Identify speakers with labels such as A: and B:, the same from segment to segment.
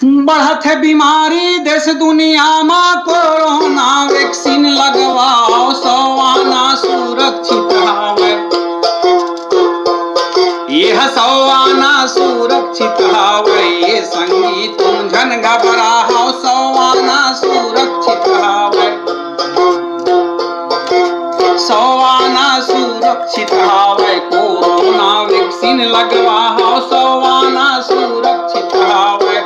A: बढ़त है बीमारी देश दुनिया में कोरोना वैक्सीन लगवाओ सवाना सुरक्षित हावे। यह सवाना सुरक्षित हावे ये संगी तुम झन घबराओ सवाना सुरक्षित हावे। सवाना सुरक्षित हावे कोरोना वैक्सीन लगवाओ सवाना सुरक्षित हावे।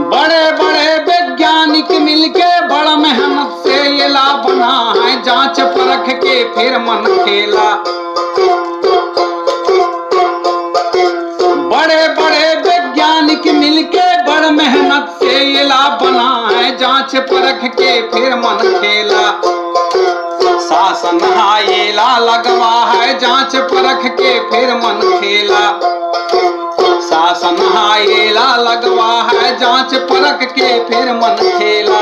A: बड़े बड़े वैज्ञानिक मिलके बड़ा मेहनत से ये ला बना है जांच परख के फिर मन खेला। बड़े बड़े वैज्ञानिक मिलके बड़ मेहनत से ये ला बना है जांच परख के फिर मन खेला। शासन ये ला लगवा है जांच परख के फिर मन खेला। शासन ये ला लगवा है जांच परख के फिर मन खेला।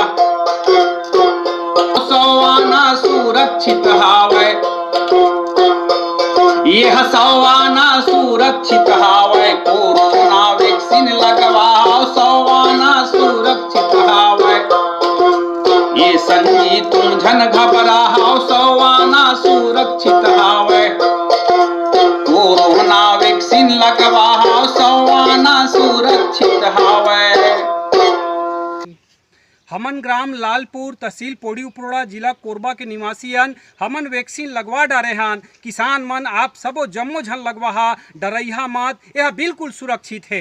A: सवाना सुरक्षित हावे यह सवाना सुरक्षित हावे कोरोना वैक्सीन लगवाओ सवाना सुरक्षित हावे। ये संगी तुम झन घबराओ सवाना सुरक्षित हावे। कोरोना वैक्सीन लगवाओ सवाना सुरक्षित हावे।
B: हमन ग्राम लालपुर तहसील पौड़ी उपरोड़ा जिला कोरबा के निवासी हन। हमन वैक्सीन लगवा डारे हन। किसान मन आप सबो जम्मो झन लगवा डरइहा मत, यह बिल्कुल सुरक्षित है।